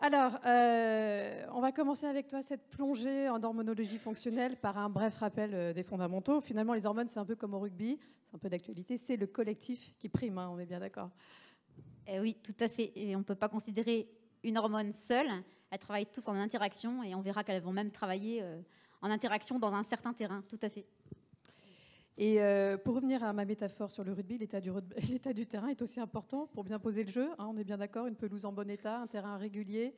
Alors, on va commencer avec toi cette plongée en hormonologie fonctionnelle par un bref rappel des fondamentaux. Finalement, les hormones, c'est un peu comme au rugby, c'est un peu d'actualité, c'est le collectif qui prime, hein, on est bien d'accord. Oui, tout à fait. Et on ne peut pas considérer une hormone seule. Elles travaillent tous en interaction et on verra qu'elles vont même travailler en interaction dans un certain terrain. Tout à fait. Et pour revenir à ma métaphore sur le rugby, l'état du terrain est aussi important pour bien poser le jeu. Hein, on est bien d'accord, une pelouse en bon état, un terrain régulier.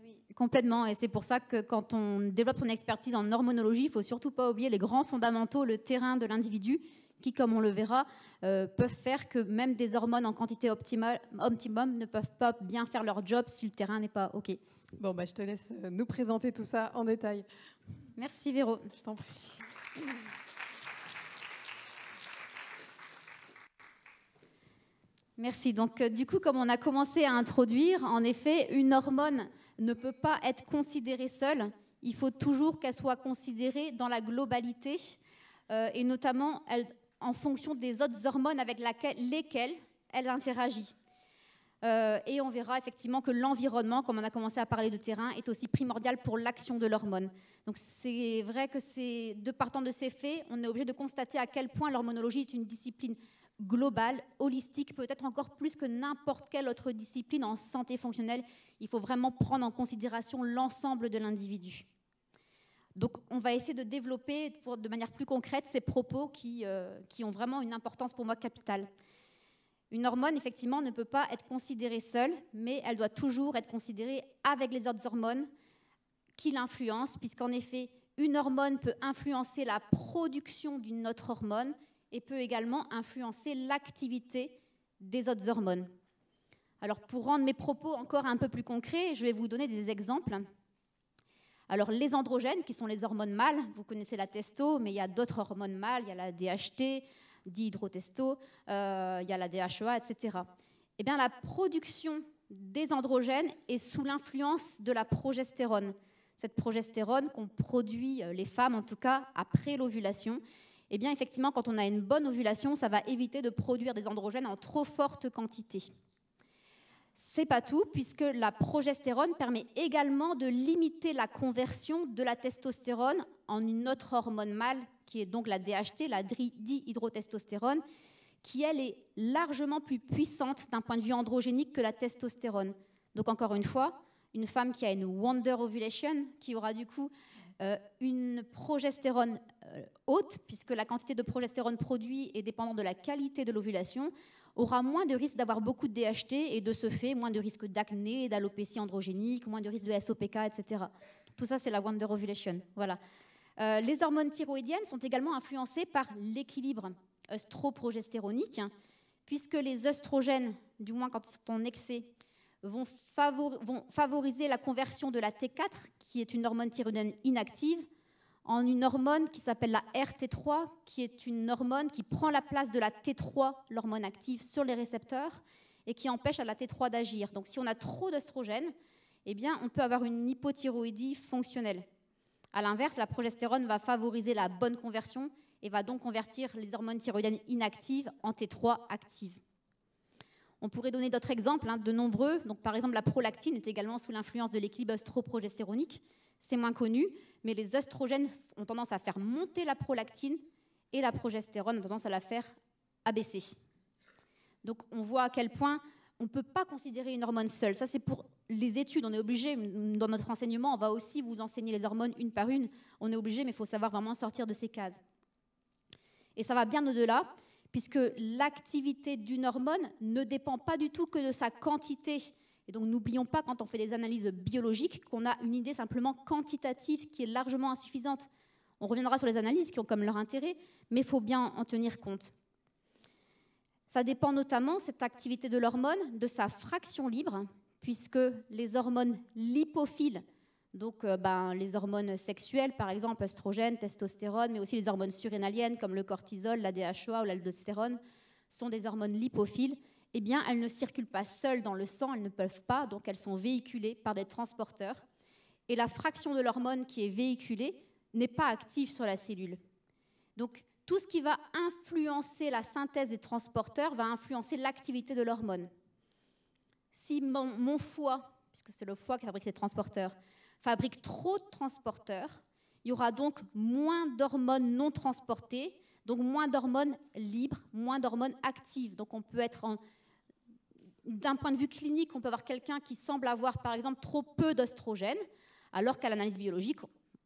Oui, complètement. Et c'est pour ça que quand on développe son expertise en hormonologie, il ne faut surtout pas oublier les grands fondamentaux, le terrain de l'individu, qui, comme on le verra, peuvent faire que même des hormones en quantité optimum ne peuvent pas bien faire leur job si le terrain n'est pas OK. Bon, bah, je te laisse nous présenter tout ça en détail. Merci Véro. Je t'en prie. Merci. Donc, du coup, comme on a commencé à introduire, en effet, une hormone ne peut pas être considérée seule. Il faut toujours qu'elle soit considérée dans la globalité et notamment en fonction des autres hormones avec lesquelles elle interagit. Et on verra effectivement que l'environnement, comme on a commencé à parler de terrain, est aussi primordial pour l'action de l'hormone. Donc c'est vrai que de partant de ces faits, on est obligé de constater à quel point l'hormonologie est une discipline globale, holistique, peut-être encore plus que n'importe quelle autre discipline en santé fonctionnelle. Il faut vraiment prendre en considération l'ensemble de l'individu. Donc on va essayer de développer de manière plus concrète ces propos qui ont vraiment une importance pour moi capitale. Une hormone, effectivement, ne peut pas être considérée seule, mais elle doit toujours être considérée avec les autres hormones qui l'influencent, puisqu'en effet, une hormone peut influencer la production d'une autre hormone et peut également influencer l'activité des autres hormones. Alors, pour rendre mes propos encore un peu plus concrets, je vais vous donner des exemples. Alors, les androgènes, qui sont les hormones mâles, vous connaissez la testo, mais il y a d'autres hormones mâles, il y a la DHT, dihydrotesto, il y a la DHEA, etc. Eh bien, la production des androgènes est sous l'influence de la progestérone. Cette progestérone qu'on produit, les femmes en tout cas, après l'ovulation. Eh bien, effectivement, quand on a une bonne ovulation, ça va éviter de produire des androgènes en trop forte quantité. C'est pas tout, puisque la progestérone permet également de limiter la conversion de la testostérone en une autre hormone mâle, qui est donc la DHT, la dihydrotestostérone, qui, elle, est largement plus puissante d'un point de vue androgénique que la testostérone. Donc, encore une fois, une femme qui a une wonder ovulation, qui aura du coup une progestérone haute, puisque la quantité de progestérone produite est dépendante de la qualité de l'ovulation, aura moins de risque d'avoir beaucoup de DHT et de ce fait, moins de risque d'acné, d'alopécie androgénique, moins de risque de SOPK, etc. Tout ça, c'est la wonder ovulation. Voilà. Les hormones thyroïdiennes sont également influencées par l'équilibre œstroprogestéronique, puisque les œstrogènes, du moins quand ils sont en excès, vont favoriser la conversion de la T4, qui est une hormone thyroïdienne inactive, en une hormone qui s'appelle la RT3, qui est une hormone qui prend la place de la T3, l'hormone active, sur les récepteurs, et qui empêche à la T3 d'agir. Donc si on a trop d'œstrogènes, eh bien, on peut avoir une hypothyroïdie fonctionnelle. A l'inverse, la progestérone va favoriser la bonne conversion et va donc convertir les hormones thyroïdiennes inactives en T3 actives. On pourrait donner d'autres exemples, de nombreux. Donc, par exemple, la prolactine est également sous l'influence de l'équilibre œstroprogestéronique. C'est moins connu, mais les œstrogènes ont tendance à faire monter la prolactine et la progestérone a tendance à la faire abaisser. Donc, on voit à quel point on ne peut pas considérer une hormone seule. Ça, c'est pour les études. On est obligé, dans notre enseignement, on va aussi vous enseigner les hormones une par une. On est obligé, mais il faut savoir vraiment sortir de ces cases. Et ça va bien au-delà, puisque l'activité d'une hormone ne dépend pas du tout que de sa quantité. Et donc, n'oublions pas, quand on fait des analyses biologiques, qu'on a une idée simplement quantitative qui est largement insuffisante. On reviendra sur les analyses qui ont comme leur intérêt, mais il faut bien en tenir compte. Ça dépend notamment, cette activité de l'hormone, de sa fraction libre, puisque les hormones lipophiles, donc les hormones sexuelles, par exemple œstrogène, testostérone, mais aussi les hormones surrénaliennes comme le cortisol, la DHEA ou l'aldostérone, sont des hormones lipophiles, eh bien elles ne circulent pas seules dans le sang, elles ne peuvent pas, donc elles sont véhiculées par des transporteurs. Et la fraction de l'hormone qui est véhiculée n'est pas active sur la cellule. Donc tout ce qui va influencer la synthèse des transporteurs va influencer l'activité de l'hormone. Si mon foie, puisque c'est le foie qui fabrique ces transporteurs, fabrique trop de transporteurs, il y aura donc moins d'hormones non transportées, donc moins d'hormones libres, moins d'hormones actives. Donc on peut être, d'un point de vue clinique, on peut avoir quelqu'un qui semble avoir par exemple trop peu d'œstrogènes, alors qu'à l'analyse biologique,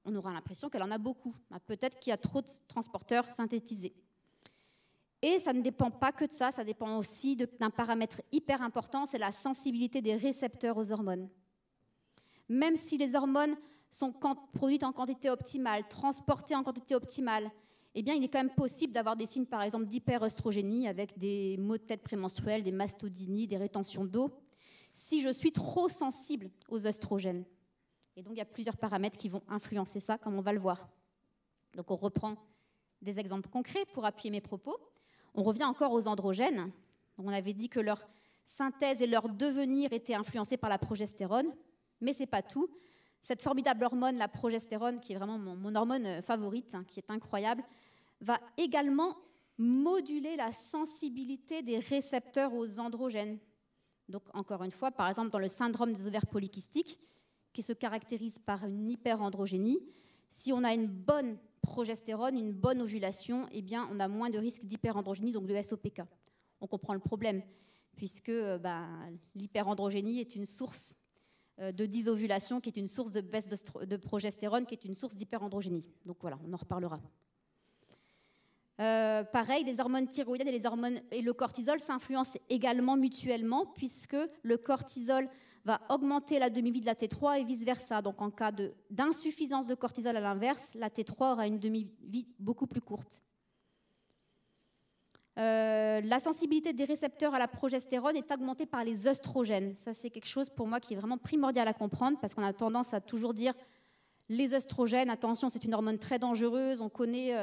on aura l'impression qu'elle en a beaucoup. Peut-être qu'il y a trop de transporteurs synthétisés. Et ça ne dépend pas que de ça, ça dépend aussi d'un paramètre hyper important, c'est la sensibilité des récepteurs aux hormones. Même si les hormones sont produites en quantité optimale, transportées en quantité optimale, eh bien, il est quand même possible d'avoir des signes, par exemple, d'hyperœstrogénie avec des maux de tête prémenstruels, des mastodinies, des rétentions d'eau, si je suis trop sensible aux œstrogènes. Et donc, il y a plusieurs paramètres qui vont influencer ça, comme on va le voir. Donc, on reprend des exemples concrets pour appuyer mes propos. On revient encore aux androgènes. On avait dit que leur synthèse et leur devenir étaient influencés par la progestérone, mais ce n'est pas tout. Cette formidable hormone, la progestérone, qui est vraiment mon hormone favorite, qui est incroyable, va également moduler la sensibilité des récepteurs aux androgènes. Donc, encore une fois, par exemple, dans le syndrome des ovaires polykystiques, qui se caractérise par une hyperandrogénie, si on a une bonne progestérone, une bonne ovulation, eh bien, on a moins de risque d'hyperandrogénie, donc de SOPK. On comprend le problème, puisque l'hyperandrogénie est une source de dysovulation, qui est une source de baisse de progestérone, qui est une source d'hyperandrogénie. Donc voilà, on en reparlera. Pareil, les hormones thyroïdiennes et le cortisol s'influencent également mutuellement, puisque le cortisol va augmenter la demi-vie de la T3 et vice-versa. Donc en cas d'insuffisance de cortisol à l'inverse, la T3 aura une demi-vie beaucoup plus courte. La sensibilité des récepteurs à la progestérone est augmentée par les œstrogènes. Ça, c'est quelque chose pour moi qui est vraiment primordial à comprendre, parce qu'on a tendance à toujours dire les œstrogènes, attention, c'est une hormone très dangereuse, on connaît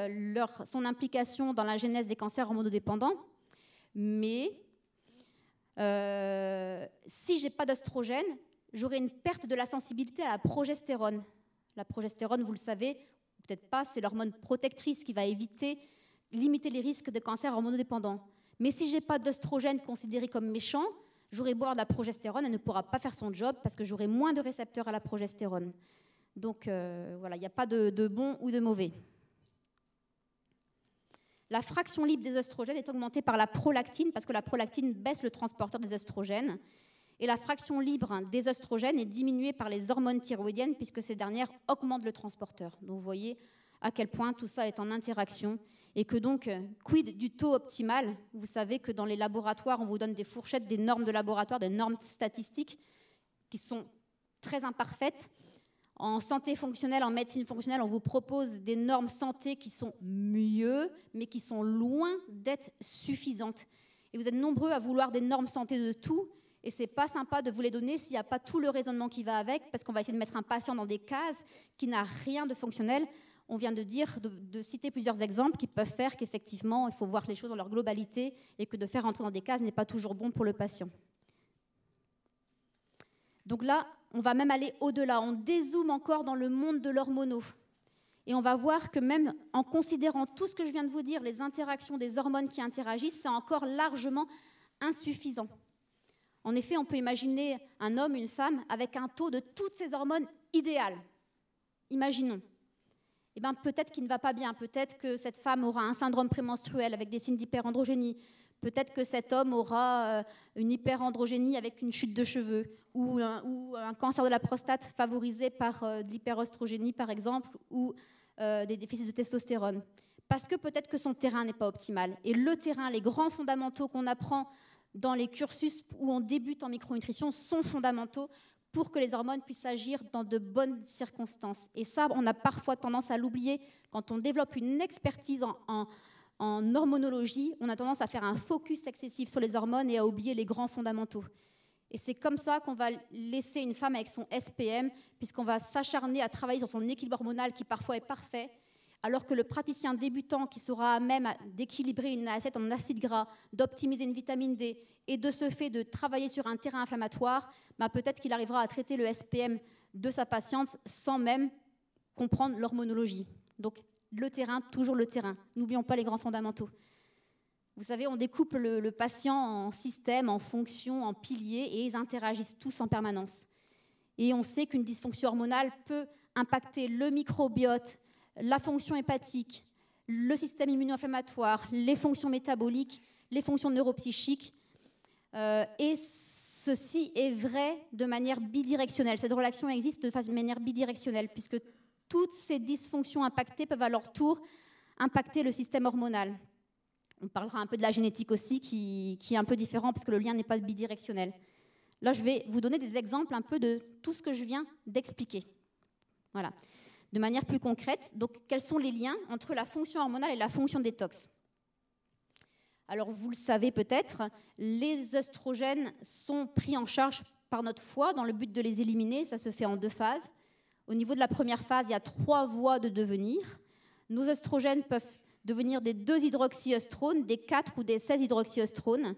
son implication dans la genèse des cancers hormonodépendants, mais si je n'ai pas d'œstrogène, j'aurai une perte de la sensibilité à la progestérone. La progestérone, vous le savez, peut-être pas, c'est l'hormone protectrice qui va limiter les risques de cancer hormonodépendants. Mais si je n'ai pas d'œstrogène considéré comme méchant, j'aurai beau avoir de la progestérone, elle ne pourra pas faire son job parce que j'aurai moins de récepteurs à la progestérone. Donc voilà, il n'y a pas de bon ou de mauvais. La fraction libre des œstrogènes est augmentée par la prolactine, parce que la prolactine baisse le transporteur des œstrogènes. Et la fraction libre des œstrogènes est diminuée par les hormones thyroïdiennes, puisque ces dernières augmentent le transporteur. Donc vous voyez à quel point tout ça est en interaction. Et que donc, quid du taux optimal? Vous savez que dans les laboratoires, on vous donne des fourchettes, des normes de laboratoire, des normes statistiques qui sont très imparfaites. En santé fonctionnelle, en médecine fonctionnelle, on vous propose des normes santé qui sont mieux, mais qui sont loin d'être suffisantes. Et vous êtes nombreux à vouloir des normes santé de tout, et c'est pas sympa de vous les donner s'il n'y a pas tout le raisonnement qui va avec, parce qu'on va essayer de mettre un patient dans des cases qui n'a rien de fonctionnel. On vient de dire, de citer plusieurs exemples qui peuvent faire qu'effectivement, il faut voir les choses dans leur globalité, et que de faire entrer dans des cases n'est pas toujours bon pour le patient. Donc là, on va même aller au-delà, on dézoome encore dans le monde de l'hormono. Et on va voir que même en considérant tout ce que je viens de vous dire, les interactions des hormones qui interagissent, c'est encore largement insuffisant. En effet, on peut imaginer un homme, une femme, avec un taux de toutes ces hormones idéal. Imaginons. Eh bien, peut-être qu'il ne va pas bien, peut-être que cette femme aura un syndrome prémenstruel avec des signes d'hyperandrogénie, peut-être que cet homme aura une hyperandrogénie avec une chute de cheveux ou un cancer de la prostate favorisé par de l'hyperœstrogénie, par exemple, ou des déficits de testostérone. Parce que peut-être que son terrain n'est pas optimal. Et le terrain, les grands fondamentaux qu'on apprend dans les cursus où on débute en micronutrition sont fondamentaux pour que les hormones puissent agir dans de bonnes circonstances. Et ça, on a parfois tendance à l'oublier. Quand on développe une expertise en hormonologie, on a tendance à faire un focus excessif sur les hormones et à oublier les grands fondamentaux. Et c'est comme ça qu'on va laisser une femme avec son SPM, puisqu'on va s'acharner à travailler sur son équilibre hormonal qui parfois est parfait, alors que le praticien débutant qui sera à même d'équilibrer une assiette en acide gras, d'optimiser une vitamine D et de ce fait de travailler sur un terrain inflammatoire, peut-être qu'il arrivera à traiter le SPM de sa patiente sans même comprendre l'hormonologie. Donc le terrain, toujours le terrain. N'oublions pas les grands fondamentaux. Vous savez, on découpe le patient en systèmes, en fonctions, en piliers et ils interagissent tous en permanence. Et on sait qu'une dysfonction hormonale peut impacter le microbiote, la fonction hépatique, le système immuno-inflammatoire, les fonctions métaboliques, les fonctions neuropsychiques. Et ceci est vrai de manière bidirectionnelle. Cette relation existe de manière bidirectionnelle, puisque toutes ces dysfonctions impactées peuvent à leur tour impacter le système hormonal. On parlera un peu de la génétique aussi, qui est un peu différent, parce que le lien n'est pas bidirectionnel. Là, je vais vous donner des exemples un peu de tout ce que je viens d'expliquer. Voilà. De manière plus concrète, donc, quels sont les liens entre la fonction hormonale et la fonction détox? Alors, vous le savez peut-être, les œstrogènes sont pris en charge par notre foie dans le but de les éliminer. Ça se fait en 2 phases. Au niveau de la première phase, il y a 3 voies de devenir. Nos œstrogènes peuvent devenir des 2-hydroxyœstrones, des 4 ou des 16-hydroxyœstrones.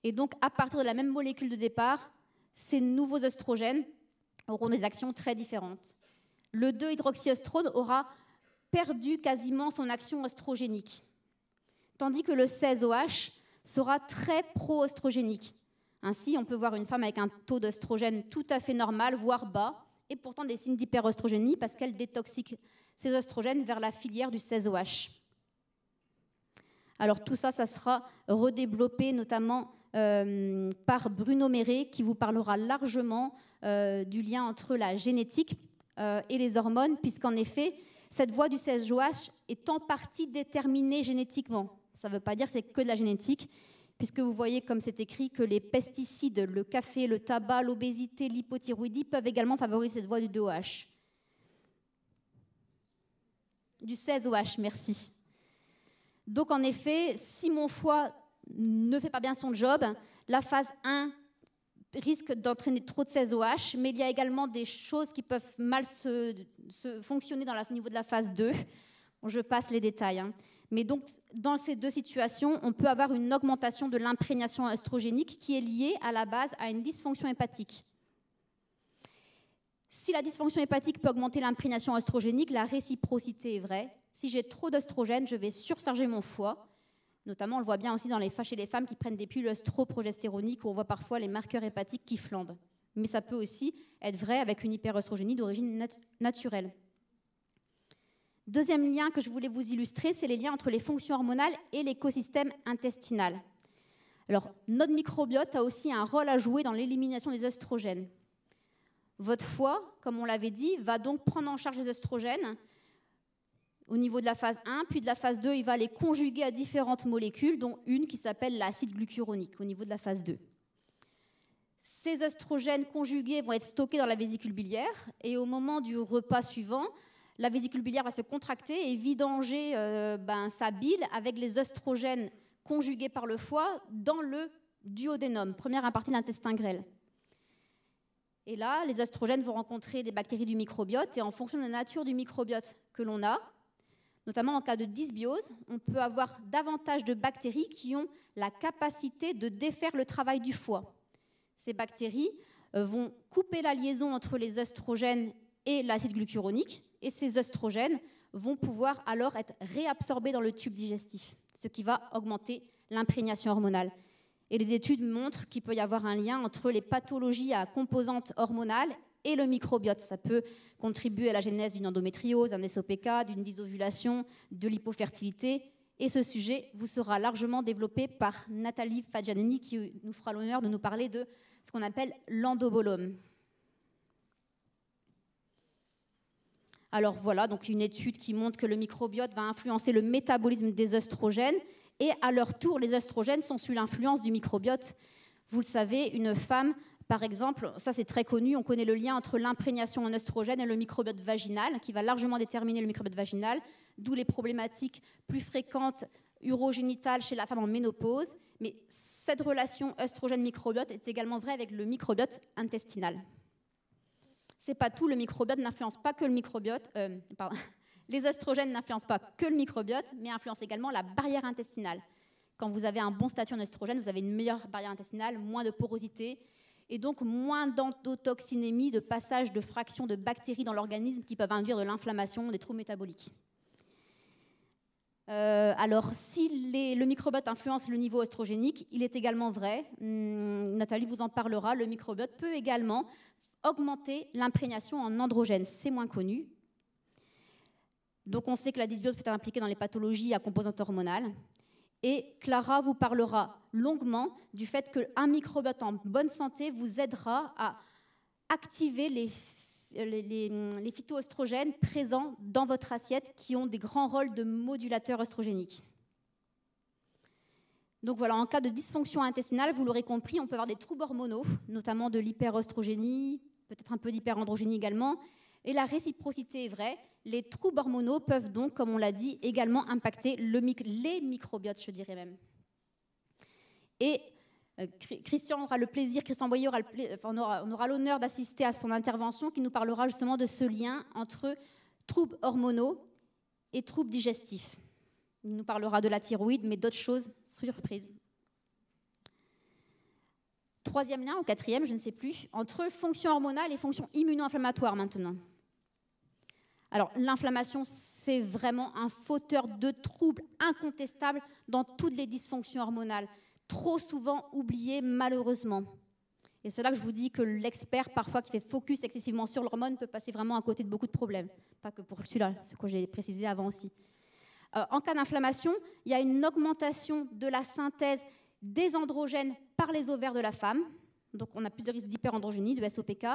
Et donc, à partir de la même molécule de départ, ces nouveaux œstrogènes auront des actions très différentes. Le 2-hydroxyœstrone aura perdu quasiment son action œstrogénique, tandis que le 16-OH sera très pro-œstrogénique. Ainsi, on peut voir une femme avec un taux d'œstrogène tout à fait normal, voire bas, et pourtant des signes d'hyperœstrogénie parce qu'elle détoxique ces œstrogènes vers la filière du 16-OH. Alors tout ça, ça sera redéveloppé notamment par Bruno Méré, qui vous parlera largement du lien entre la génétique et les hormones, puisqu'en effet, cette voie du 16-OH est en partie déterminée génétiquement. Ça ne veut pas dire que c'est que de la génétique, puisque vous voyez, comme c'est écrit, que les pesticides, le café, le tabac, l'obésité, l'hypothyroïdie peuvent également favoriser cette voie du 2OH. Du 16OH, merci. Donc, en effet, si mon foie ne fait pas bien son job, la phase 1 risque d'entraîner trop de 16OH, mais il y a également des choses qui peuvent mal se fonctionner au niveau de la phase 2. Bon, je passe les détails. Mais donc, dans ces 2 situations, on peut avoir une augmentation de l'imprégnation œstrogénique qui est liée à la base à une dysfonction hépatique. Si la dysfonction hépatique peut augmenter l'imprégnation œstrogénique, la réciprocité est vraie. Si j'ai trop d'œstrogène, je vais surcharger mon foie. Notamment, on le voit bien aussi chez les femmes qui prennent des pilules œstroprogestéroniques où on voit parfois les marqueurs hépatiques qui flambent. Mais ça peut aussi être vrai avec une hyperœstrogénie d'origine naturelle. Deuxième lien que je voulais vous illustrer, c'est les liens entre les fonctions hormonales et l'écosystème intestinal. Alors, notre microbiote a aussi un rôle à jouer dans l'élimination des œstrogènes. Votre foie, comme on l'avait dit, va donc prendre en charge les œstrogènes au niveau de la phase 1, puis de la phase 2, il va les conjuguer à différentes molécules, dont une qui s'appelle l'acide glucuronique au niveau de la phase 2. Ces œstrogènes conjugués vont être stockés dans la vésicule biliaire, et au moment du repas suivant, la vésicule biliaire va se contracter et vidanger sa bile avec les œstrogènes conjugués par le foie dans le duodénum, première partie de l'intestin grêle. Et là, les œstrogènes vont rencontrer des bactéries du microbiote, et en fonction de la nature du microbiote que l'on a, notamment en cas de dysbiose, on peut avoir davantage de bactéries qui ont la capacité de défaire le travail du foie. Ces bactéries vont couper la liaison entre les œstrogènes et l'acide glucuronique, et ces œstrogènes vont pouvoir alors être réabsorbés dans le tube digestif, ce qui va augmenter l'imprégnation hormonale. Et les études montrent qu'il peut y avoir un lien entre les pathologies à composante hormonale et le microbiote. Ça peut contribuer à la genèse d'une endométriose, d'un SOPK, d'une dysovulation, de l'hypofertilité. Et ce sujet vous sera largement développé par Nathalie Fadjanini, qui nous fera l'honneur de nous parler de ce qu'on appelle l'endobolome. Alors voilà, donc une étude qui montre que le microbiote va influencer le métabolisme des œstrogènes, et à leur tour, les œstrogènes sont sous l'influence du microbiote. Vous le savez, une femme, par exemple, ça c'est très connu, on connaît le lien entre l'imprégnation en œstrogènes et le microbiote vaginal, qui va largement déterminer le microbiote vaginal, d'où les problématiques plus fréquentes urogénitales chez la femme en ménopause. Mais cette relation œstrogène-microbiote est également vraie avec le microbiote intestinal. C'est pas tout, le microbiote n'influence pas que le microbiote, les œstrogènes n'influencent pas que le microbiote, mais influencent également la barrière intestinale. Quand vous avez un bon statut en œstrogène, vous avez une meilleure barrière intestinale, moins de porosité, et donc moins d'endotoxinémie, de passage de fractions de bactéries dans l'organisme qui peuvent induire de l'inflammation, des troubles métaboliques. Alors, si le microbiote influence le niveau œstrogénique, il est également vrai, Nathalie vous en parlera, le microbiote peut également augmenter l'imprégnation en androgènes. C'est moins connu. Donc on sait que la dysbiose peut être impliquée dans les pathologies à composante hormonale. Et Clara vous parlera longuement du fait qu'un microbiote en bonne santé vous aidera à activer les phytoœstrogènes présents dans votre assiette qui ont des grands rôles de modulateurs œstrogéniques. Donc voilà, en cas de dysfonction intestinale, vous l'aurez compris, on peut avoir des troubles hormonaux, notamment de l'hyperœstrogénie, peut-être un peu d'hyperandrogénie également. Et la réciprocité est vraie. Les troubles hormonaux peuvent donc, comme on l'a dit, également impacter les microbiotes, je dirais même. Et Christian Boyer on aura l'honneur d'assister à son intervention qui nous parlera justement de ce lien entre troubles hormonaux et troubles digestifs. Il nous parlera de la thyroïde, mais d'autres choses, surprise. Troisième lien, ou quatrième, je ne sais plus, entre fonction hormonale et fonction immuno-inflammatoire maintenant. Alors, l'inflammation, c'est vraiment un fauteur de troubles incontestables dans toutes les dysfonctions hormonales, trop souvent oubliées malheureusement. Et c'est là que je vous dis que l'expert, parfois, qui fait focus excessivement sur l'hormone, peut passer vraiment à côté de beaucoup de problèmes. Pas que pour celui-là, ce que j'ai précisé avant aussi. En cas d'inflammation, il y a une augmentation de la synthèse des androgènes par les ovaires de la femme. Donc, on a plus de risques d'hyperandrogénie, de SOPK.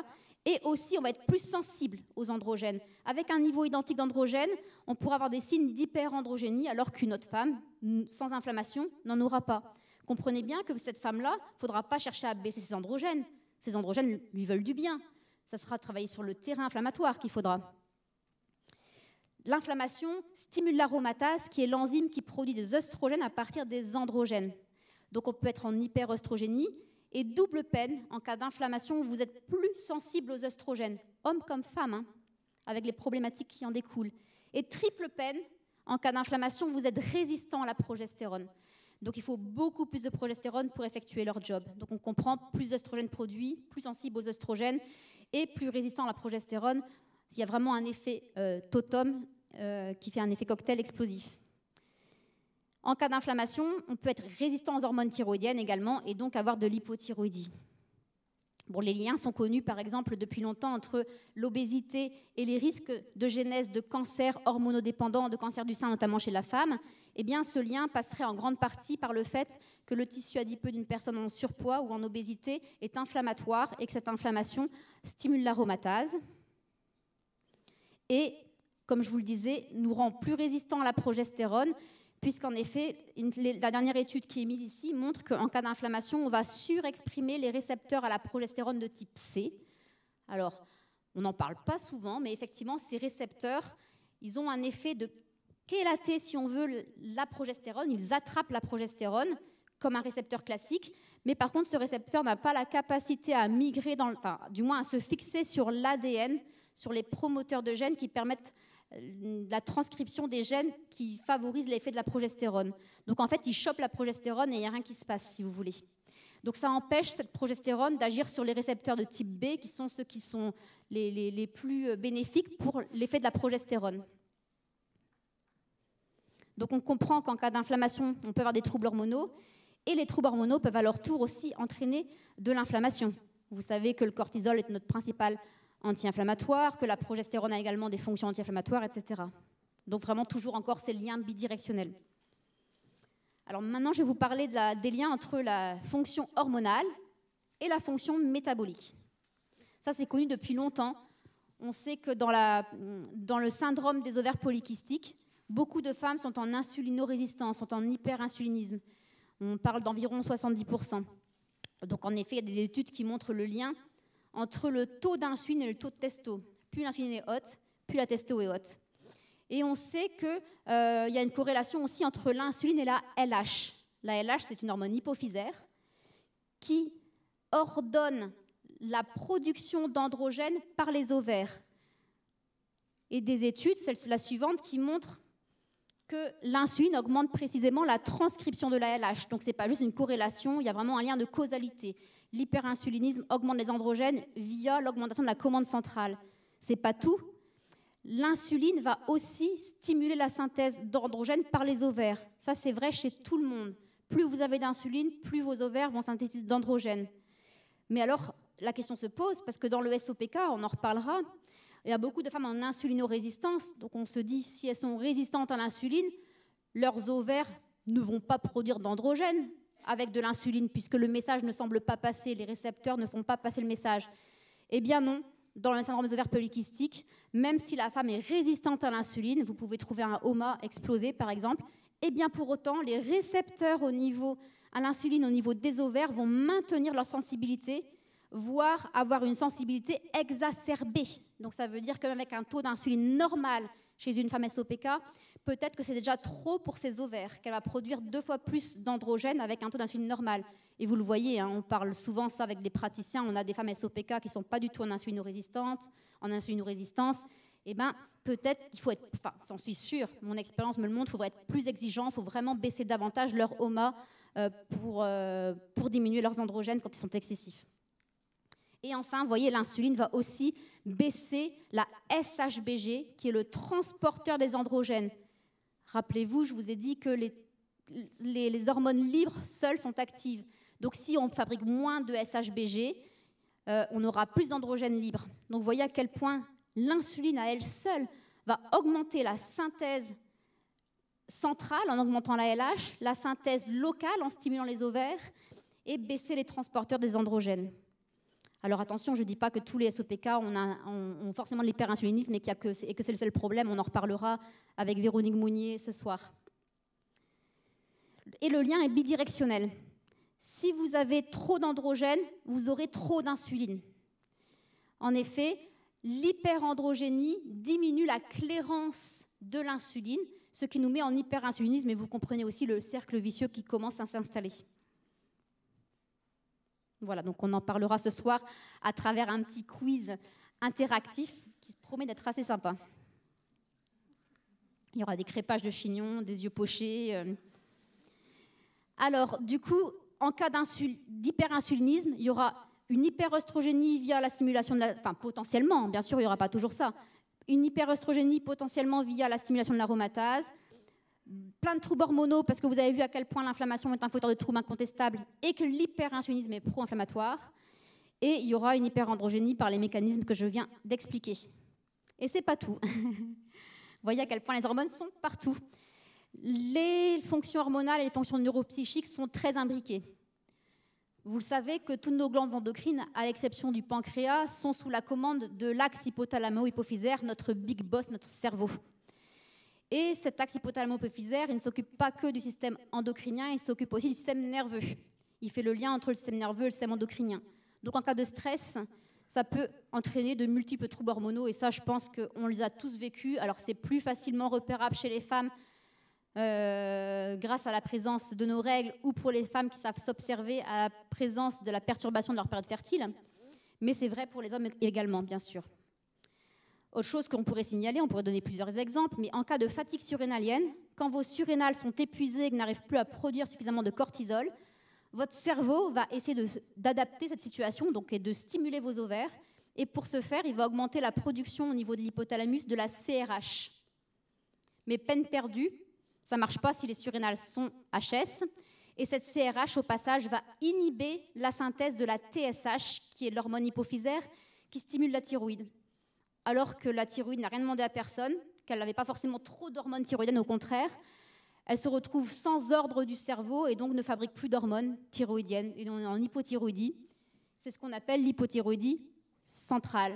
Et aussi, on va être plus sensible aux androgènes. Avec un niveau identique d'androgène, on pourra avoir des signes d'hyperandrogénie, alors qu'une autre femme, sans inflammation, n'en aura pas. Comprenez bien que cette femme-là, il ne faudra pas chercher à baisser ses androgènes. Ces androgènes lui veulent du bien. Ça sera travailler sur le terrain inflammatoire qu'il faudra. L'inflammation stimule l'aromatase, qui est l'enzyme qui produit des œstrogènes à partir des androgènes. Donc, on peut être en hyperœstrogénie. Et double peine, en cas d'inflammation, vous êtes plus sensible aux œstrogènes, hommes comme femmes, avec les problématiques qui en découlent. Et triple peine, en cas d'inflammation, vous êtes résistant à la progestérone. Donc il faut beaucoup plus de progestérone pour effectuer leur job. Donc on comprend plus d'œstrogènes produits, plus sensible aux œstrogènes et plus résistant à la progestérone. Il y a vraiment un effet totum qui fait un effet cocktail explosif. En cas d'inflammation, on peut être résistant aux hormones thyroïdiennes également et donc avoir de l'hypothyroïdie. Bon, les liens sont connus, par exemple, depuis longtemps entre l'obésité et les risques de genèse de cancers hormonodépendants, de cancer du sein, notamment chez la femme. Eh bien, ce lien passerait en grande partie par le fait que le tissu adipeux d'une personne en surpoids ou en obésité est inflammatoire et que cette inflammation stimule l'aromatase. Et, comme je vous le disais, nous rend plus résistants à la progestérone, puisqu'en effet, la dernière étude qui est mise ici montre qu'en cas d'inflammation, on va surexprimer les récepteurs à la progestérone de type C. Alors, on n'en parle pas souvent, mais effectivement, ces récepteurs, ils ont un effet de chélater, si on veut, la progestérone. Ils attrapent la progestérone comme un récepteur classique, mais par contre, ce récepteur n'a pas la capacité à migrer, du moins à se fixer sur l'ADN, sur les promoteurs de gènes qui permettent la transcription des gènes qui favorisent l'effet de la progestérone. Donc en fait, ils chopent la progestérone et il n'y a rien qui se passe, si vous voulez. Donc ça empêche cette progestérone d'agir sur les récepteurs de type B, qui sont ceux qui sont les plus bénéfiques pour l'effet de la progestérone. Donc on comprend qu'en cas d'inflammation, on peut avoir des troubles hormonaux, et les troubles hormonaux peuvent à leur tour aussi entraîner de l'inflammation. Vous savez que le cortisol est notre principal anti-inflammatoire, que la progestérone a également des fonctions anti-inflammatoires, etc. Donc vraiment toujours encore ces liens bidirectionnels. Alors maintenant, je vais vous parler des liens entre la fonction hormonale et la fonction métabolique. Ça, c'est connu depuis longtemps. On sait que dans le syndrome des ovaires polykystiques, beaucoup de femmes sont en insulinorésistance, sont en hyperinsulinisme. On parle d'environ 70%. Donc en effet, il y a des études qui montrent le lien entre le taux d'insuline et le taux de testo. Plus l'insuline est haute, plus la testo est haute. Et on sait qu'il y a une corrélation aussi entre l'insuline et la LH. La LH, c'est une hormone hypophysaire qui ordonne la production d'androgènes par les ovaires. Et des études, la suivante, qui montrent que l'insuline augmente précisément la transcription de la LH. Donc ce n'est pas juste une corrélation, il y a vraiment un lien de causalité. L'hyperinsulinisme augmente les androgènes via l'augmentation de la commande centrale. Ce n'est pas tout. L'insuline va aussi stimuler la synthèse d'androgènes par les ovaires. Ça, c'est vrai chez tout le monde. Plus vous avez d'insuline, plus vos ovaires vont synthétiser d'androgènes. Mais alors, la question se pose, parce que dans le SOPK, on en reparlera, il y a beaucoup de femmes en insulinorésistance, donc on se dit, si elles sont résistantes à l'insuline, leurs ovaires ne vont pas produire d'androgène avec de l'insuline, puisque le message ne semble pas passer, les récepteurs ne font pas passer le message. Eh bien non, dans le syndrome des ovaires polykystiques, même si la femme est résistante à l'insuline, vous pouvez trouver un HOMA explosé par exemple, eh bien pour autant, les récepteurs à l'insuline au niveau des ovaires vont maintenir leur sensibilité, voire avoir une sensibilité exacerbée. Donc ça veut dire qu'avec un taux d'insuline normal chez une femme SOPK, peut-être que c'est déjà trop pour ses ovaires, qu'elle va produire 2 fois plus d'androgènes avec un taux d'insuline normal. Et vous le voyez, hein, on parle souvent ça avec des praticiens, on a des femmes SOPK qui ne sont pas du tout en insulinorésistance, eh bien peut-être qu'il faut être, enfin j'en suis sûre, mon expérience me le montre, il faudrait être plus exigeant, il faut vraiment baisser davantage leur HOMA pour diminuer leurs androgènes quand ils sont excessifs. Et enfin, vous voyez, l'insuline va aussi baisser la SHBG, qui est le transporteur des androgènes. Rappelez-vous, je vous ai dit que les hormones libres seules sont actives. Donc si on fabrique moins de SHBG, on aura plus d'androgènes libres. Donc vous voyez à quel point l'insuline à elle seule va augmenter la synthèse centrale en augmentant la LH, la synthèse locale en stimulant les ovaires et baisser les transporteurs des androgènes. Alors attention, je ne dis pas que tous les SOPK ont forcément de l'hyperinsulinisme et que c'est le seul problème. On en reparlera avec Véronique Mounier ce soir. Et le lien est bidirectionnel. Si vous avez trop d'androgènes, vous aurez trop d'insuline. En effet, l'hyperandrogénie diminue la clairance de l'insuline, ce qui nous met en hyperinsulinisme, et vous comprenez aussi le cercle vicieux qui commence à s'installer. Voilà, donc on en parlera ce soir à travers un petit quiz interactif qui promet d'être assez sympa. Il y aura des crépages de chignons, des yeux pochés. Alors, du coup, en cas d'hyperinsulinisme, il y aura une hyperœstrogénie via la stimulation de la... Enfin, potentiellement, bien sûr, il n'y aura pas toujours ça. Une hyperœstrogénie potentiellement via la stimulation de l'aromatase. Plein de troubles hormonaux, parce que vous avez vu à quel point l'inflammation est un facteur de trouble incontestable et que l'hyperinsulinisme est pro-inflammatoire. Et il y aura une hyperandrogénie par les mécanismes que je viens d'expliquer. Et c'est pas tout. Vous voyez à quel point les hormones sont partout. Les fonctions hormonales et les fonctions neuropsychiques sont très imbriquées. Vous le savez que toutes nos glandes endocrines, à l'exception du pancréas, sont sous la commande de l'axe hypothalamo-hypophysaire, notre big boss, notre cerveau. Et cet axe hypothalamo-hypophysaire, il ne s'occupe pas que du système endocrinien, il s'occupe aussi du système nerveux. Il fait le lien entre le système nerveux et le système endocrinien. Donc en cas de stress, ça peut entraîner de multiples troubles hormonaux, et ça, je pense qu'on les a tous vécus. Alors c'est plus facilement repérable chez les femmes grâce à la présence de nos règles, ou pour les femmes qui savent s'observer à la présence de la perturbation de leur période fertile. Mais c'est vrai pour les hommes également, bien sûr. Autre chose qu'on pourrait signaler, on pourrait donner plusieurs exemples, mais en cas de fatigue surrénalienne, quand vos surrénales sont épuisées et que n'arrivent plus à produire suffisamment de cortisol, votre cerveau va essayer d'adapter cette situation, donc, et de stimuler vos ovaires. Et pour ce faire, il va augmenter la production au niveau de l'hypothalamus de la CRH. Mais peine perdue, ça ne marche pas si les surrénales sont HS. Et cette CRH, au passage, va inhiber la synthèse de la TSH, qui est l'hormone hypophysaire, qui stimule la thyroïde. Alors que la thyroïde n'a rien demandé à personne, qu'elle n'avait pas forcément trop d'hormones thyroïdiennes, au contraire, elle se retrouve sans ordre du cerveau et donc ne fabrique plus d'hormones thyroïdiennes. Et on est en hypothyroïdie. C'est ce qu'on appelle l'hypothyroïdie centrale.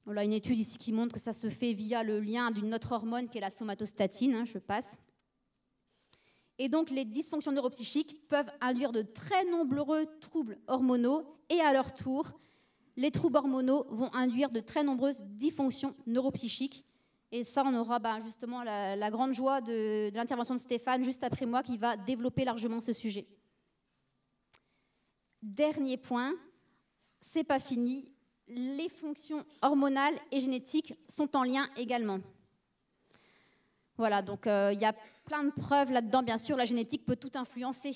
On a une étude ici qui montre que ça se fait via le lien d'une autre hormone qui est la somatostatine, je passe. Et donc les dysfonctions neuropsychiques peuvent induire de très nombreux troubles hormonaux et à leur tour, les troubles hormonaux vont induire de très nombreuses dysfonctions neuropsychiques. Et ça, on aura justement la grande joie de l'intervention de Stéphane juste après moi qui va développer largement ce sujet. Dernier point, c'est pas fini. Les fonctions hormonales et génétiques sont en lien également. Voilà, donc il y a plein de preuves là-dedans. Bien sûr, la génétique peut tout influencer.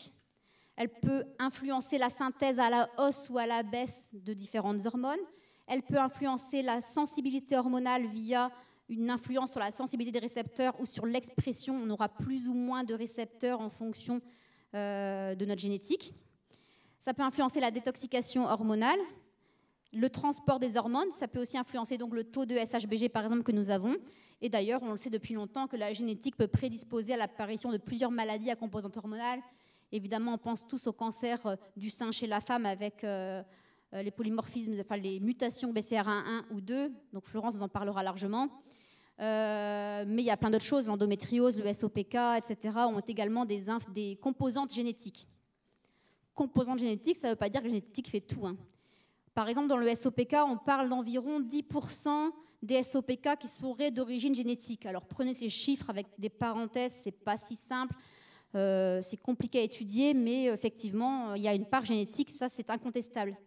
Elle peut influencer la synthèse à la hausse ou à la baisse de différentes hormones. Elle peut influencer la sensibilité hormonale via une influence sur la sensibilité des récepteurs ou sur l'expression. On aura plus ou moins de récepteurs en fonction de notre génétique. Ça peut influencer la détoxication hormonale, le transport des hormones, ça peut aussi influencer donc le taux de SHBG par exemple que nous avons. Et d'ailleurs, on le sait depuis longtemps que la génétique peut prédisposer à l'apparition de plusieurs maladies à composante hormonale. Évidemment, on pense tous au cancer du sein chez la femme avec les polymorphismes, enfin les mutations BCR1 ou 2. Donc Florence nous en parlera largement. Mais il y a plein d'autres choses, l'endométriose, le SOPK, etc. ont également des composantes génétiques. Composantes génétiques, ça ne veut pas dire que la génétique fait tout. Par exemple, dans le SOPK, on parle d'environ 10% des SOPK qui seraient d'origine génétique. Alors prenez ces chiffres avec des parenthèses, c'est pas si simple, c'est compliqué à étudier, mais effectivement, il y a une part génétique, ça c'est incontestable.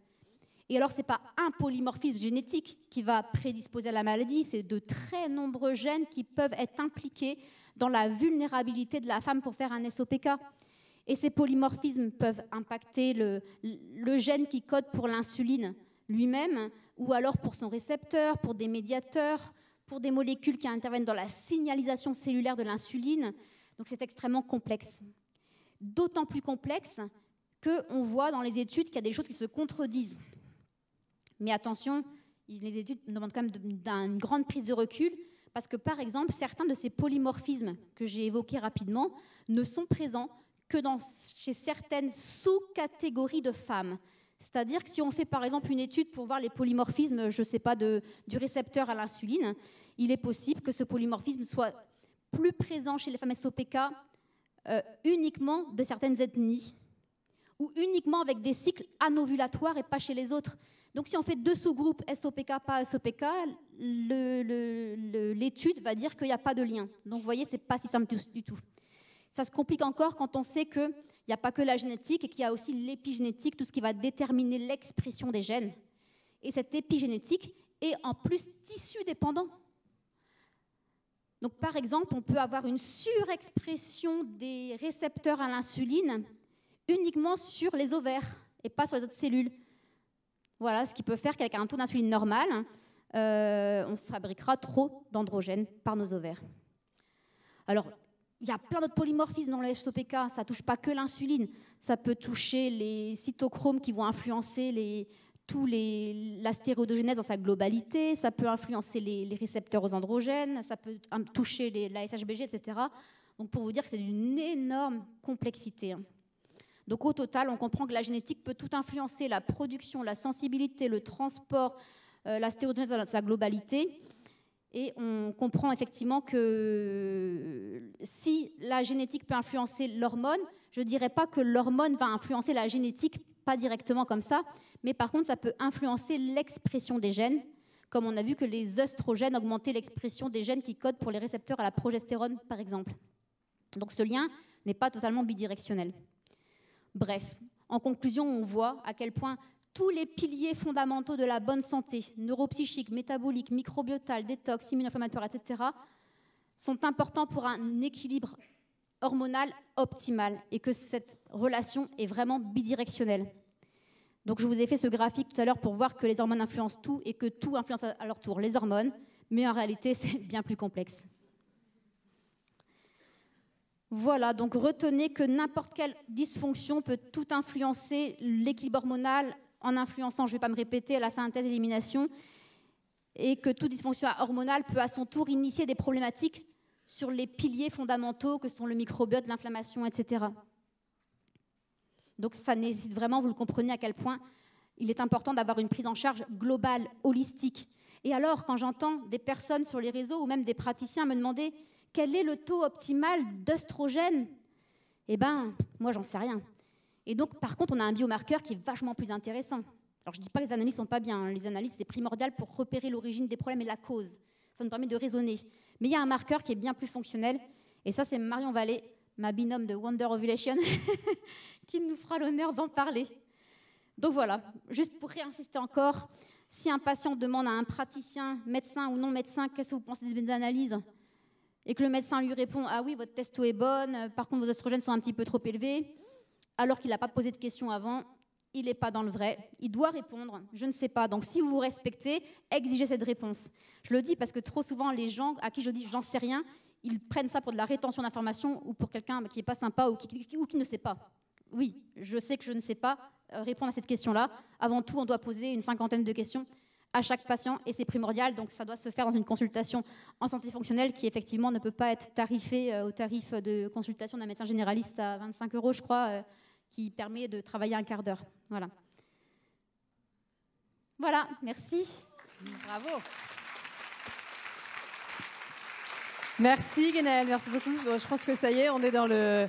Et alors, ce n'est pas un polymorphisme génétique qui va prédisposer à la maladie, c'est de très nombreux gènes qui peuvent être impliqués dans la vulnérabilité de la femme pour faire un SOPK. Et ces polymorphismes peuvent impacter le gène qui code pour l'insuline lui-même, ou alors pour son récepteur, pour des médiateurs, pour des molécules qui interviennent dans la signalisation cellulaire de l'insuline. Donc c'est extrêmement complexe. D'autant plus complexe qu'on voit dans les études qu'il y a des choses qui se contredisent. Mais attention, les études demandent quand même une grande prise de recul, parce que par exemple, certains de ces polymorphismes que j'ai évoqués rapidement ne sont présents que chez certaines sous-catégories de femmes. C'est-à-dire que si on fait par exemple une étude pour voir les polymorphismes, je ne sais pas, du récepteur à l'insuline, il est possible que ce polymorphisme soit plus présent chez les femmes SOPK uniquement de certaines ethnies ou uniquement avec des cycles anovulatoires et pas chez les autres. Donc si on fait deux sous-groupes SOPK, pas SOPK, l'étude va dire qu'il n'y a pas de lien. Donc vous voyez, ce n'est pas si simple du tout. Ça se complique encore quand on sait qu'il n'y a pas que la génétique et qu'il y a aussi l'épigénétique, tout ce qui va déterminer l'expression des gènes. Et cette épigénétique est en plus tissu dépendant. Donc par exemple, on peut avoir une surexpression des récepteurs à l'insuline uniquement sur les ovaires et pas sur les autres cellules. Voilà, ce qui peut faire qu'avec un taux d'insuline normal, on fabriquera trop d'androgènes par nos ovaires. Alors, il y a plein d'autres polymorphismes dans le SOPK, ça ne touche pas que l'insuline, ça peut toucher les cytochromes qui vont influencer la stéroïdogénèse dans sa globalité, ça peut influencer les récepteurs aux androgènes, ça peut toucher la SHBG, etc. Donc pour vous dire que c'est d'une énorme complexité. Donc au total, on comprend que la génétique peut tout influencer, la production, la sensibilité, le transport, la stéroïdogénèse dans sa globalité. Et on comprend effectivement que si la génétique peut influencer l'hormone, je ne dirais pas que l'hormone va influencer la génétique, pas directement comme ça, mais par contre, ça peut influencer l'expression des gènes, comme on a vu que les œstrogènes augmentaient l'expression des gènes qui codent pour les récepteurs à la progestérone, par exemple. Donc ce lien n'est pas totalement bidirectionnel. Bref, en conclusion, on voit à quel point tous les piliers fondamentaux de la bonne santé, neuropsychique, métabolique, microbiotal, détox, immuno-inflammatoire, etc., sont importants pour un équilibre hormonal optimal et que cette relation est vraiment bidirectionnelle. Donc je vous ai fait ce graphique tout à l'heure pour voir que les hormones influencent tout et que tout influence à leur tour les hormones, mais en réalité c'est bien plus complexe. Voilà, donc retenez que n'importe quelle dysfonction peut tout influencer l'équilibre hormonal en influençant, je ne vais pas me répéter, la synthèse et l'élimination, et que toute dysfonction hormonale peut à son tour initier des problématiques sur les piliers fondamentaux que sont le microbiote, l'inflammation, etc. Donc ça nécessite vraiment, vous le comprenez à quel point il est important d'avoir une prise en charge globale, holistique. Et alors, quand j'entends des personnes sur les réseaux ou même des praticiens me demander quel est le taux optimal d'œstrogène, eh bien, moi, j'en sais rien. Et donc, par contre, on a un biomarqueur qui est vachement plus intéressant. Alors, je ne dis pas que les analyses ne sont pas bien. Les analyses, c'est primordial pour repérer l'origine des problèmes et la cause. Ça nous permet de raisonner. Mais il y a un marqueur qui est bien plus fonctionnel. Et ça, c'est Marion Vallée, ma binôme de Wonder Ovulation, qui nous fera l'honneur d'en parler. Donc voilà, juste pour réinsister encore, si un patient demande à un praticien, médecin ou non médecin, qu'est-ce que vous pensez des analyses ? Et que le médecin lui répond « Ah oui, votre testo est bonne, par contre vos oestrogènes sont un petit peu trop élevés », alors qu'il n'a pas posé de questions avant, il n'est pas dans le vrai. Il doit répondre « Je ne sais pas ». Donc si vous vous respectez, exigez cette réponse. Je le dis parce que trop souvent, les gens à qui je dis « J'en sais rien », ils prennent ça pour de la rétention d'informations ou pour quelqu'un qui n'est pas sympa ou qui ne sait pas. Oui, je sais que je ne sais pas, répondre à cette question-là. Avant tout, on doit poser une 50aine de questions à chaque patient et c'est primordial. Donc, ça doit se faire dans une consultation en santé fonctionnelle qui, effectivement, ne peut pas être tarifée au tarif de consultation d'un médecin généraliste à 25 €, je crois, qui permet de travailler un quart d'heure. Voilà. Voilà, merci. Bravo. Merci Guénaëlle, merci beaucoup. Bon, je pense que ça y est, on est dans le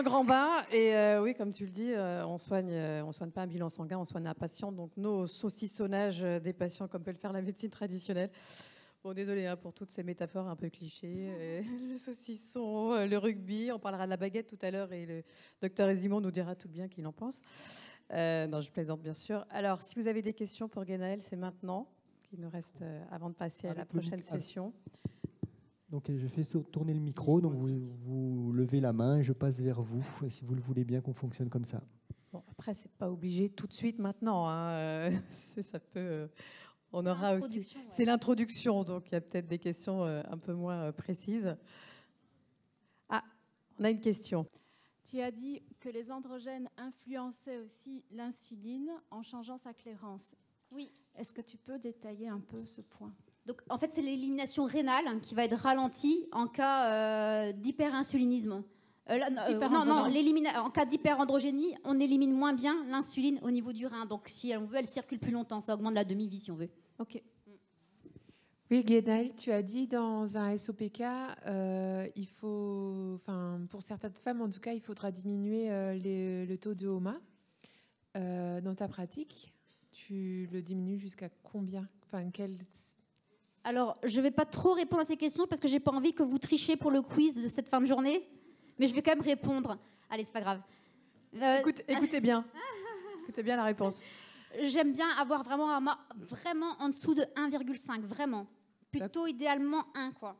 grand bain. Et oui, comme tu le dis, on soigne pas un bilan sanguin, on soigne un patient. Donc nos saucissonnages des patients, comme peut le faire la médecine traditionnelle. Bon, désolé pour toutes ces métaphores un peu clichés. Le saucisson, le rugby, on parlera de la baguette tout à l'heure et le docteur Esimon nous dira tout bien qu'il en pense. Non, je plaisante bien sûr. Alors, si vous avez des questions pour Guénaëlle, c'est maintenant qu'il nous reste avant de passer à la prochaine session. Donc, je fais tourner le micro, donc vous levez la main et je passe vers vous, si vous le voulez bien qu'on fonctionne comme ça. Bon, après, c'est pas obligé tout de suite maintenant. Ça peut... On aura aussi... Ouais. C'est l'introduction, donc il y a peut-être des questions un peu moins précises. Ah, on a une question. Tu as dit que les androgènes influençaient aussi l'insuline en changeant sa clairance. Oui. Est-ce que tu peux détailler un peu ce point ? Donc, en fait, c'est l'élimination rénale qui va être ralentie en cas d'hyperinsulinisme. En cas d'hyperandrogénie, on élimine moins bien l'insuline au niveau du rein. Donc, si on veut, elle circule plus longtemps. Ça augmente la demi-vie, si on veut. Ok. Oui, Guénaëlle, tu as dit dans un SOPK, il faut, pour certaines femmes en tout cas, il faudra diminuer le taux de HOMA. Dans ta pratique, tu le diminues jusqu'à combien ? Alors, je ne vais pas trop répondre à ces questions parce que je n'ai pas envie que vous trichiez pour le quiz de cette fin de journée. Mais je vais quand même répondre. Allez, c'est pas grave. Écoutez bien. Écoutez bien la réponse. J'aime bien avoir vraiment un HOMA vraiment en dessous de 1,5, vraiment. Plutôt idéalement 1, quoi.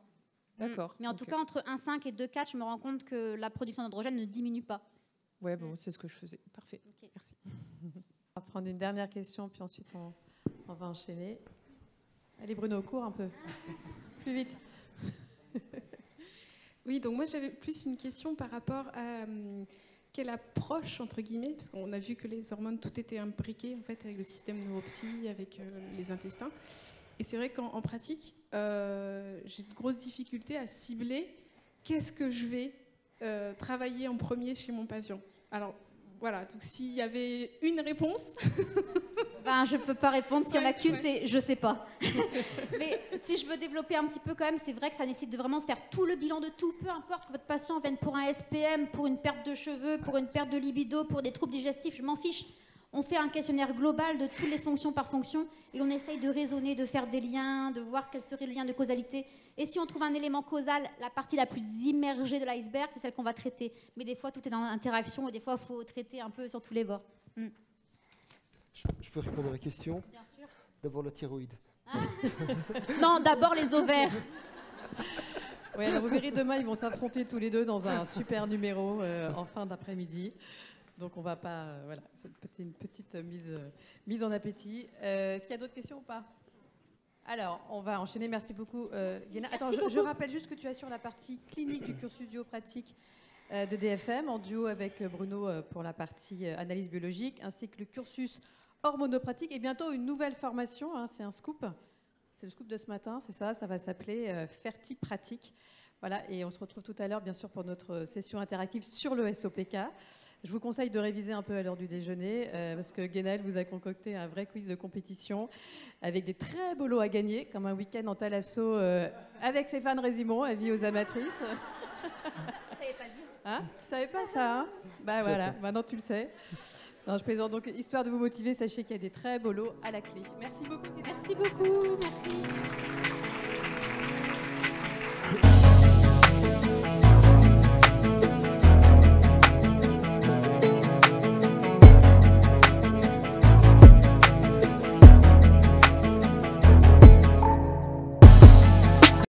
D'accord. Mais en tout cas, entre 1,5 et 2,4, je me rends compte que la production d'androgène ne diminue pas. Ouais, bon, c'est ce que je faisais. Parfait. Okay. Merci. On va prendre une dernière question, puis ensuite on va enchaîner. Allez Bruno, cours un peu. Plus vite. Oui, donc moi j'avais plus une question par rapport à quelle approche, entre guillemets, parce qu'on a vu que les hormones, tout était imbriqué en fait avec le système neuropsy, avec les intestins. Et c'est vrai qu'en pratique, j'ai de grosses difficultés à cibler qu'est-ce que je vais travailler en premier chez mon patient. Alors voilà, donc s'il y avait une réponse... Je ne peux pas répondre. S'il n'y en a qu'une, c'est je ne sais pas. Mais si je veux développer un petit peu quand même, c'est vrai que ça nécessite de vraiment faire tout le bilan de tout. Peu importe que votre patient vienne pour un SPM, pour une perte de cheveux, pour une perte de libido, pour des troubles digestifs, je m'en fiche. On fait un questionnaire global de toutes les fonctions par fonction et on essaye de raisonner, de faire des liens, de voir quel serait le lien de causalité. Et si on trouve un élément causal, la partie la plus immergée de l'iceberg, c'est celle qu'on va traiter. Mais des fois, tout est dans l'interaction et des fois, il faut traiter un peu sur tous les bords. Je peux répondre à la question ? Bien sûr. D'abord la thyroïde. Non, d'abord les ovaires. Oui, alors vous verrez demain, ils vont s'affronter tous les deux dans un super numéro en fin d'après-midi. Donc on va pas... voilà, c'est une petite mise en appétit. Est-ce qu'il y a d'autres questions ou pas ? Alors, on va enchaîner. Merci beaucoup, Guéna. Attends, je rappelle juste que tu assures la partie clinique du cursus duo-pratique de DFM, en duo avec Bruno pour la partie analyse biologique, ainsi que le cursus hormonopratique et bientôt une nouvelle formation, c'est un scoop. C'est le scoop de ce matin, c'est ça va s'appeler Ferti-Pratique. Voilà, et on se retrouve tout à l'heure, bien sûr, pour notre session interactive sur le SOPK. Je vous conseille de réviser un peu à l'heure du déjeuner, parce que Guénaëlle vous a concocté un vrai quiz de compétition avec des très beaux lots à gagner, comme un week-end en Thalasso avec Stéphane Résimon, avis aux amatrices. Je t'avais pas dit. Hein, tu savais pas ça, hein ? Bah voilà, maintenant tu le sais. Non, je plaisante. Donc, histoire de vous motiver, sachez qu'il y a des très beaux lots à la clé. Merci beaucoup. Merci beaucoup. Merci.